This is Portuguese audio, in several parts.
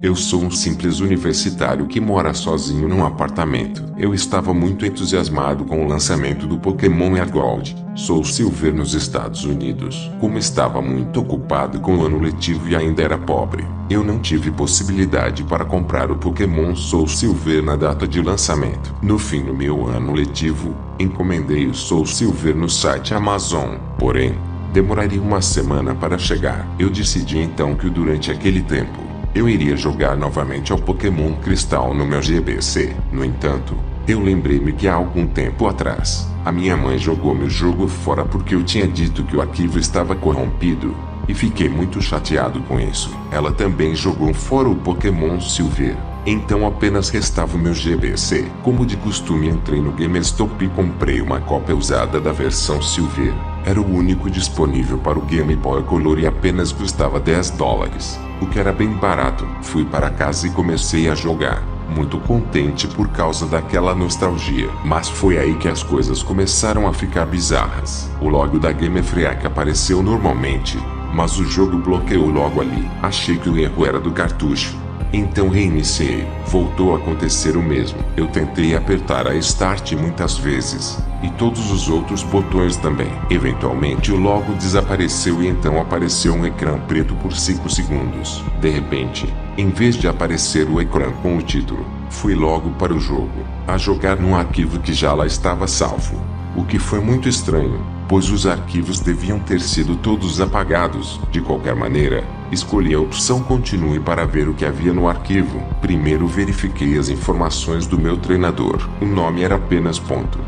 Eu sou um simples universitário que mora sozinho num apartamento. Eu estava muito entusiasmado com o lançamento do Pokémon Gold. Sou Silver nos Estados Unidos. Como estava muito ocupado com o ano letivo e ainda era pobre, eu não tive possibilidade para comprar o Pokémon Soul Silver na data de lançamento. No fim do meu ano letivo, encomendei o Soul Silver no site Amazon. Porém, demoraria uma semana para chegar. Eu decidi então que durante aquele tempo eu iria jogar novamente ao Pokémon Cristal no meu GBC. No entanto, eu lembrei-me que há algum tempo atrás, a minha mãe jogou meu jogo fora porque eu tinha dito que o arquivo estava corrompido, e fiquei muito chateado com isso. Ela também jogou fora o Pokémon Silver. Então apenas restava o meu GBC. Como de costume, entrei no GameStop e comprei uma cópia usada da versão Silver. Era o único disponível para o Game Boy Color e apenas custava $10, o que era bem barato. Fui para casa e comecei a jogar, muito contente por causa daquela nostalgia. Mas foi aí que as coisas começaram a ficar bizarras. O logo da Game Freak apareceu normalmente, mas o jogo bloqueou logo ali. Achei que o erro era do cartucho. Então reiniciei. Voltou a acontecer o mesmo. Eu tentei apertar a Start muitas vezes, e todos os outros botões também. Eventualmente o logo desapareceu e então apareceu um ecrã preto por 5 segundos. De repente, em vez de aparecer o ecrã com o título, fui logo para o jogo, a jogar num arquivo que já lá estava salvo. O que foi muito estranho, pois os arquivos deviam ter sido todos apagados. De qualquer maneira, escolhi a opção Continue para ver o que havia no arquivo. Primeiro verifiquei as informações do meu treinador. O nome era apenas ponto.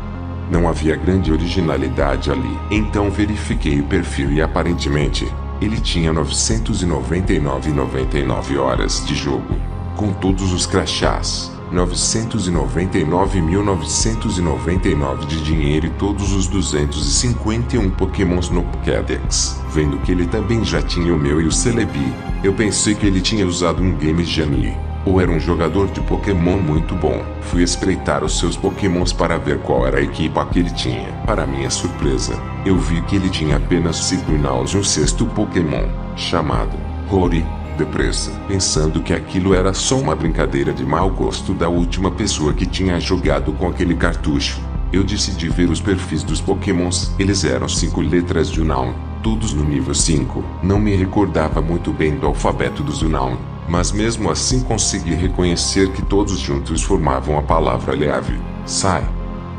Não havia grande originalidade ali. Então verifiquei o perfil e aparentemente, ele tinha 999,99 horas de jogo, com todos os crachás. 999.999 de dinheiro e todos os 251 Pokémons no Pokédex. Vendo que ele também já tinha o meu e o Celebi, eu pensei que ele tinha usado um Game Genie, ou era um jogador de Pokémon muito bom. Fui espreitar os seus Pokémons para ver qual era a equipa que ele tinha. Para minha surpresa, eu vi que ele tinha apenas Signaus e um sexto Pokémon, chamado Rory. Depressa, pensando que aquilo era só uma brincadeira de mau gosto da última pessoa que tinha jogado com aquele cartucho, eu decidi ver os perfis dos Pokémons. Eles eram 5 letras de Unown, todos no nível 5. Não me recordava muito bem do alfabeto dos Unown, mas mesmo assim consegui reconhecer que todos juntos formavam a palavra Leave, Sai.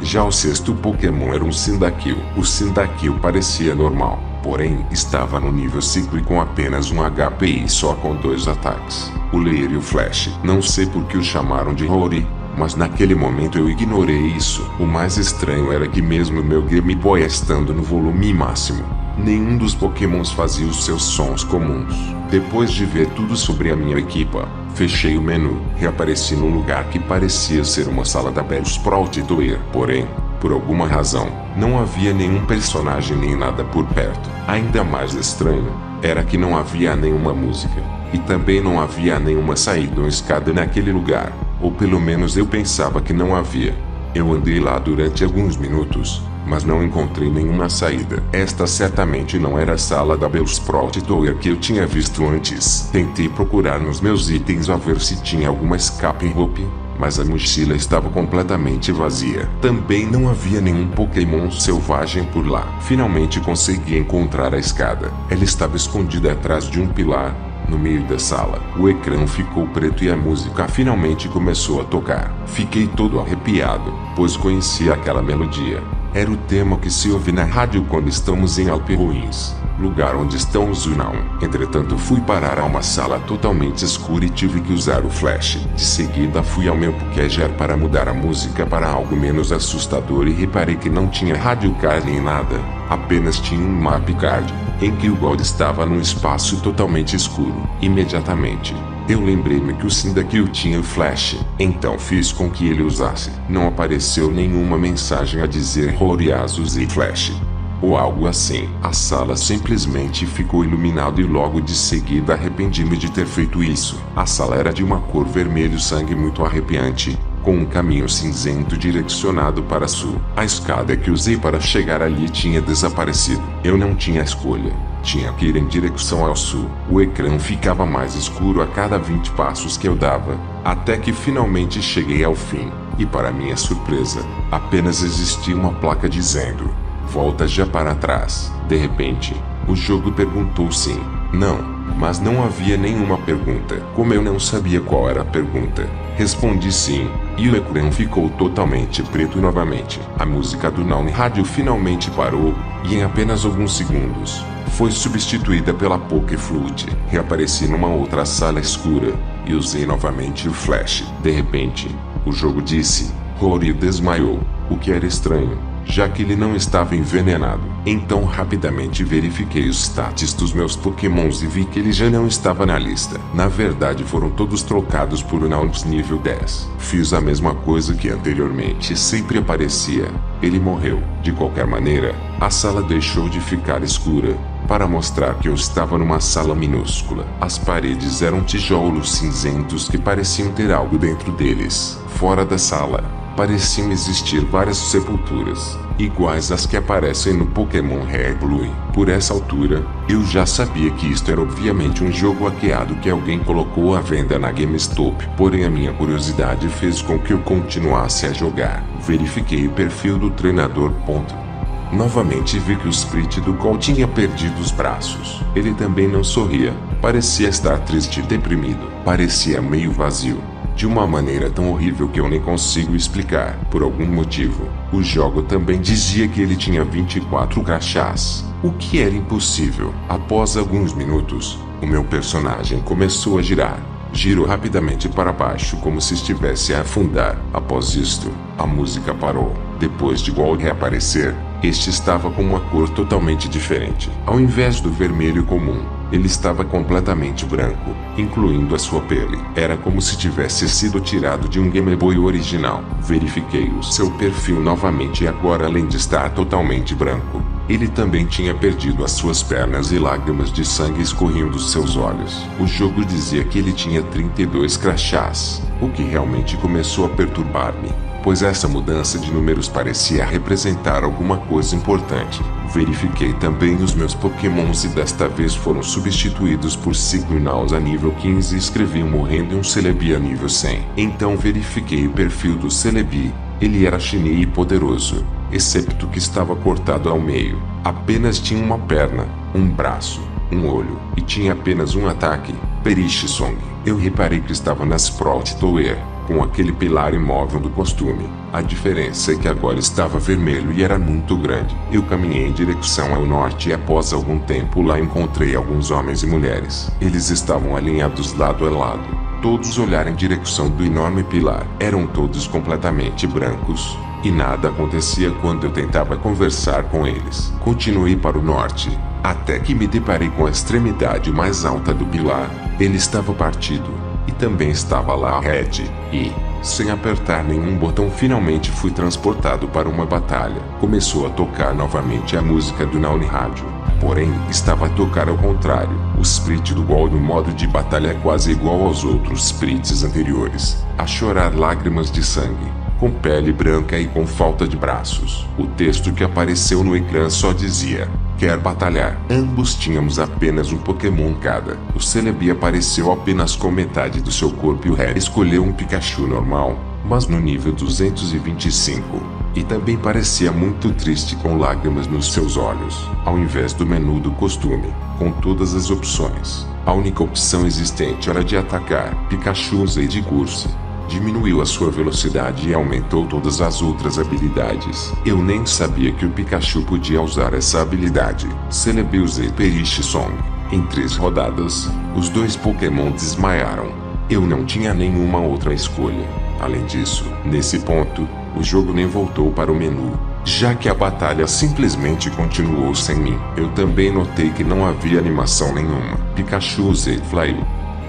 Já o sexto Pokémon era um Cyndaquil. O Cyndaquil parecia normal, porém estava no nível 5 e com apenas um HP e só com 2 ataques. O Leer e o Flash. Não sei por que o chamaram de Rory, mas naquele momento eu ignorei isso. O mais estranho era que mesmo meu Game Boy estando no volume máximo, nenhum dos Pokémons fazia os seus sons comuns. Depois de ver tudo sobre a minha equipa, fechei o menu, reapareci num lugar que parecia ser uma sala da Bellsprout Tower. Porém, por alguma razão, não havia nenhum personagem nem nada por perto. Ainda mais estranho, era que não havia nenhuma música, e também não havia nenhuma saída ou escada naquele lugar, ou pelo menos eu pensava que não havia. Eu andei lá durante alguns minutos, mas não encontrei nenhuma saída. Esta certamente não era a sala da Bellsprout Tower que eu tinha visto antes. Tentei procurar nos meus itens a ver se tinha alguma escape rope, mas a mochila estava completamente vazia. Também não havia nenhum Pokémon selvagem por lá. Finalmente consegui encontrar a escada. Ela estava escondida atrás de um pilar, no meio da sala. O ecrã ficou preto e a música finalmente começou a tocar. Fiquei todo arrepiado, pois conhecia aquela melodia. Era o tema que se ouve na rádio quando estamos em Alpe Ruins, lugar onde estão os Unown. Entretanto fui parar a uma sala totalmente escura e tive que usar o flash. De seguida fui ao meu Pokéger para mudar a música para algo menos assustador e reparei que não tinha rádio card nem nada, apenas tinha um map card, em que o Gold estava num espaço totalmente escuro. Imediatamente, eu lembrei-me que o Cyndaquil tinha o flash, então fiz com que ele usasse. Não apareceu nenhuma mensagem a dizer Rory Asus e Flash, ou algo assim. A sala simplesmente ficou iluminada e logo de seguida arrependi-me de ter feito isso. A sala era de uma cor vermelho sangue muito arrepiante, com um caminho cinzento direcionado para sul. A escada que usei para chegar ali tinha desaparecido. Eu não tinha escolha. Tinha que ir em direção ao sul. O ecrã ficava mais escuro a cada 20 passos que eu dava, até que finalmente cheguei ao fim. E para minha surpresa, apenas existia uma placa dizendo: volta já para trás. De repente, o jogo perguntou sim, não, mas não havia nenhuma pergunta. Como eu não sabia qual era a pergunta, respondi sim, e o ecrã ficou totalmente preto novamente. A música do Now Radio finalmente parou, e em apenas alguns segundos, foi substituída pela Pokéflute. Reapareci numa outra sala escura, e usei novamente o flash. De repente, o jogo disse: Rory desmaiou, o que era estranho, já que ele não estava envenenado. Então rapidamente verifiquei os status dos meus pokémons e vi que ele já não estava na lista. Na verdade foram todos trocados por Nautilus nível 10. Fiz a mesma coisa que anteriormente sempre aparecia. Ele morreu. De qualquer maneira, a sala deixou de ficar escura, para mostrar que eu estava numa sala minúscula. As paredes eram tijolos cinzentos que pareciam ter algo dentro deles. Fora da sala, pareciam existir várias sepulturas, iguais às que aparecem no Pokémon Red Blue. Por essa altura, eu já sabia que isto era obviamente um jogo hackeado que alguém colocou à venda na GameStop. Porém a minha curiosidade fez com que eu continuasse a jogar. Verifiquei o perfil do treinador. Novamente vi que o Sprit do Call tinha perdido os braços. Ele também não sorria, parecia estar triste e deprimido. Parecia meio vazio, de uma maneira tão horrível que eu nem consigo explicar. Por algum motivo, o jogo também dizia que ele tinha 24 crachás, o que era impossível. Após alguns minutos, o meu personagem começou a girar. Girou rapidamente para baixo como se estivesse a afundar. Após isto, a música parou. Depois de Gold reaparecer, este estava com uma cor totalmente diferente. Ao invés do vermelho comum, ele estava completamente branco, incluindo a sua pele. Era como se tivesse sido tirado de um Game Boy original. Verifiquei o seu perfil novamente e agora, além de estar totalmente branco, ele também tinha perdido as suas pernas e lágrimas de sangue escorriam dos seus olhos. O jogo dizia que ele tinha 32 crachás, o que realmente começou a perturbar-me, pois essa mudança de números parecia representar alguma coisa importante. Verifiquei também os meus pokémons e desta vez foram substituídos por Signaus a nível 15 e escrevi morrendo e um Celebi a nível 100. Então verifiquei o perfil do Celebi. Ele era chinês e poderoso, excepto que estava cortado ao meio. Apenas tinha uma perna, um braço, um olho, e tinha apenas um ataque, Perichisong. Eu reparei que estava na Sprout Tower, com aquele pilar imóvel do costume. A diferença é que agora estava vermelho e era muito grande. Eu caminhei em direção ao norte e após algum tempo lá encontrei alguns homens e mulheres. Eles estavam alinhados lado a lado. Todos olharam em direção do enorme pilar. Eram todos completamente brancos, e nada acontecia quando eu tentava conversar com eles. Continuei para o norte, até que me deparei com a extremidade mais alta do pilar. Ele estava partido, e também estava lá a Red, e, sem apertar nenhum botão, finalmente fui transportado para uma batalha. Começou a tocar novamente a música do Now Radio. Porém, estava a tocar ao contrário. O Sprit do Gol no modo de batalha é quase igual aos outros Sprits anteriores, a chorar lágrimas de sangue, com pele branca e com falta de braços. O texto que apareceu no ecrã só dizia: quer batalhar? Ambos tínhamos apenas um Pokémon cada. O Celebi apareceu apenas com metade do seu corpo e o Red escolheu um Pikachu normal, mas no nível 225. E também parecia muito triste com lágrimas nos seus olhos. Ao invés do menu do costume, com todas as opções, a única opção existente era de atacar. Pikachu usei de curso. Diminuiu a sua velocidade e aumentou todas as outras habilidades. Eu nem sabia que o Pikachu podia usar essa habilidade. Celebi usei Perichisong. Em 3 rodadas, os 2 Pokémon desmaiaram. Eu não tinha nenhuma outra escolha. Além disso, nesse ponto, o jogo nem voltou para o menu, já que a batalha simplesmente continuou sem mim. Eu também notei que não havia animação nenhuma. Pikachu usei Fly,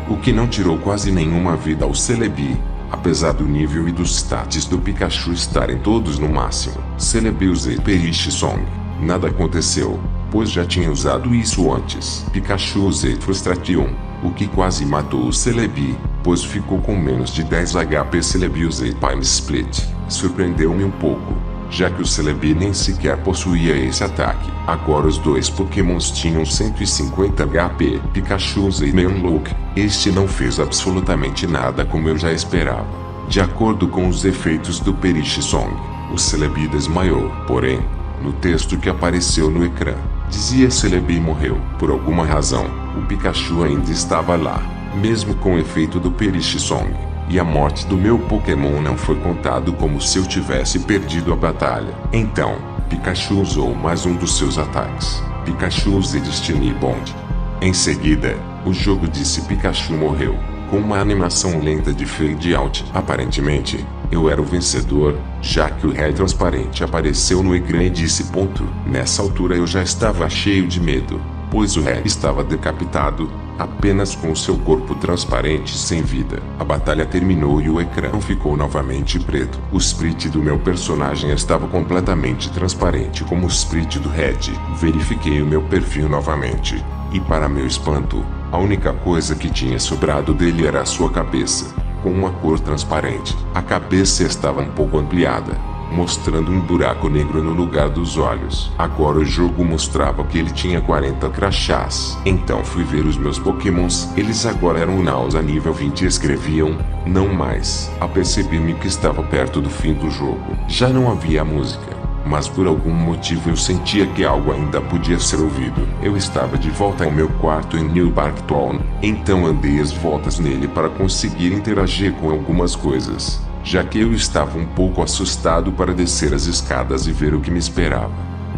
o que não tirou quase nenhuma vida ao Celebi, apesar do nível e dos status do Pikachu estarem todos no máximo. Celebi usei Perichisong. Nada aconteceu, pois já tinha usado isso antes. Pikachu usei Frustration, o que quase matou o Celebi, pois ficou com menos de 10 HP. Celebi usei Time Split. Surpreendeu-me um pouco, já que o Celebi nem sequer possuía esse ataque. Agora os dois pokémons tinham 150 HP. Pikachu e Meowth. Este não fez absolutamente nada como eu já esperava. De acordo com os efeitos do Perish Song, o Celebi desmaiou. Porém, no texto que apareceu no ecrã, dizia Celebi morreu. Por alguma razão, o Pikachu ainda estava lá, mesmo com o efeito do Perish Song. E a morte do meu Pokémon não foi contado como se eu tivesse perdido a batalha. Então, Pikachu usou mais um dos seus ataques. Pikachu e Destiny Bond. Em seguida, o jogo disse Pikachu morreu, com uma animação lenta de fade out. Aparentemente, eu era o vencedor, já que o Red transparente apareceu no ecrã e disse ponto. Nessa altura eu já estava cheio de medo, pois o Red estava decapitado, apenas com o seu corpo transparente sem vida. A batalha terminou e o ecrã ficou novamente preto. O sprite do meu personagem estava completamente transparente como o sprite do Red. Verifiquei o meu perfil novamente, e para meu espanto, a única coisa que tinha sobrado dele era a sua cabeça, com uma cor transparente. A cabeça estava um pouco ampliada, mostrando um buraco negro no lugar dos olhos. Agora o jogo mostrava que ele tinha 40 crachás. Então fui ver os meus pokémons. Eles agora eram Nausa nível 20 e escreviam, não mais. Apercebi-me que estava perto do fim do jogo. Já não havia música, mas por algum motivo eu sentia que algo ainda podia ser ouvido. Eu estava de volta ao meu quarto em New Barktown, então andei as voltas nele para conseguir interagir com algumas coisas, já que eu estava um pouco assustado para descer as escadas e ver o que me esperava.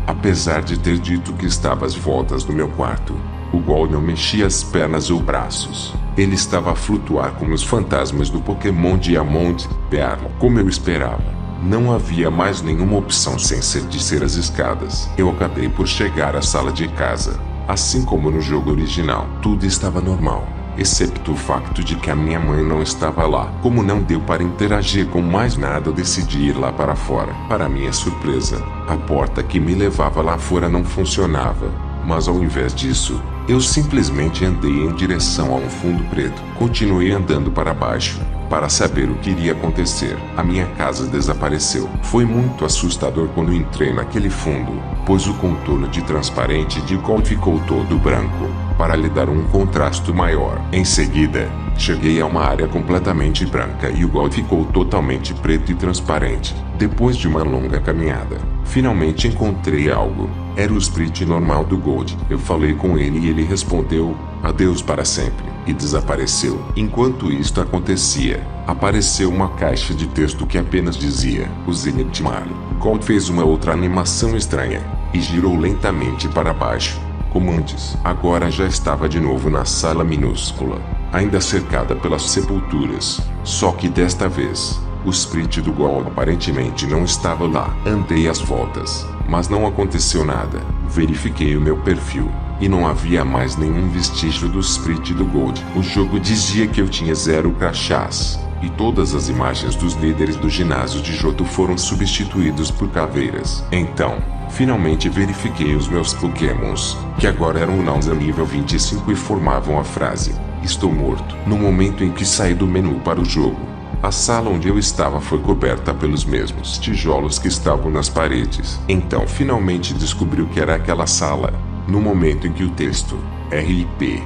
Apesar de ter dito que estava às voltas no meu quarto, o Gol não mexia as pernas ou braços. Ele estava a flutuar como os fantasmas do Pokémon Diamond Pearl, como eu esperava. Não havia mais nenhuma opção sem ser descer as escadas. Eu acabei por chegar à sala de casa. Assim como no jogo original, tudo estava normal, exceto o facto de que a minha mãe não estava lá. Como não deu para interagir com mais nada, eu decidi ir lá para fora. Para minha surpresa, a porta que me levava lá fora não funcionava. Mas ao invés disso, eu simplesmente andei em direção a um fundo preto. Continuei andando para baixo, para saber o que iria acontecer. A minha casa desapareceu. Foi muito assustador quando entrei naquele fundo, pois o contorno de transparente de Gol ficou todo branco, para lhe dar um contraste maior. Em seguida, cheguei a uma área completamente branca e o Gol ficou totalmente preto e transparente. Depois de uma longa caminhada, finalmente encontrei algo. Era o sprite normal do Gold. Eu falei com ele e ele respondeu, adeus para sempre, e desapareceu. Enquanto isto acontecia, apareceu uma caixa de texto que apenas dizia, Use Nightmare. Gold fez uma outra animação estranha, e girou lentamente para baixo, como antes. Agora já estava de novo na sala minúscula, ainda cercada pelas sepulturas, só que desta vez, o sprite do Gol aparentemente não estava lá. Andei às voltas, mas não aconteceu nada. Verifiquei o meu perfil, e não havia mais nenhum vestígio do sprite do Gold. O jogo dizia que eu tinha 0 crachás, e todas as imagens dos líderes do ginásio de Johto foram substituídos por caveiras. Então, finalmente verifiquei os meus pokémons, que agora eram Nausa nível 25 e formavam a frase, estou morto. No momento em que saí do menu para o jogo, a sala onde eu estava foi coberta pelos mesmos tijolos que estavam nas paredes. Então finalmente descobri o que era aquela sala, no momento em que o texto, RIP,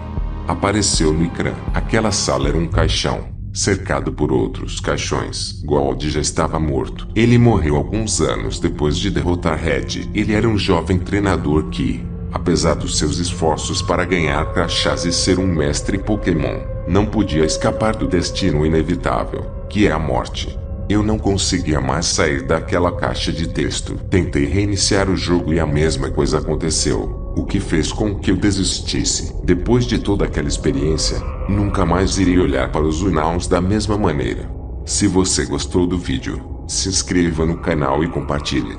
apareceu no ecrã. Aquela sala era um caixão, cercado por outros caixões. Gold já estava morto. Ele morreu alguns anos depois de derrotar Red. Ele era um jovem treinador que, apesar dos seus esforços para ganhar crachás e ser um mestre Pokémon, não podia escapar do destino inevitável, que é a morte. Eu não conseguia mais sair daquela caixa de texto. Tentei reiniciar o jogo e a mesma coisa aconteceu, o que fez com que eu desistisse. Depois de toda aquela experiência, nunca mais irei olhar para os Unauns da mesma maneira. Se você gostou do vídeo, se inscreva no canal e compartilhe.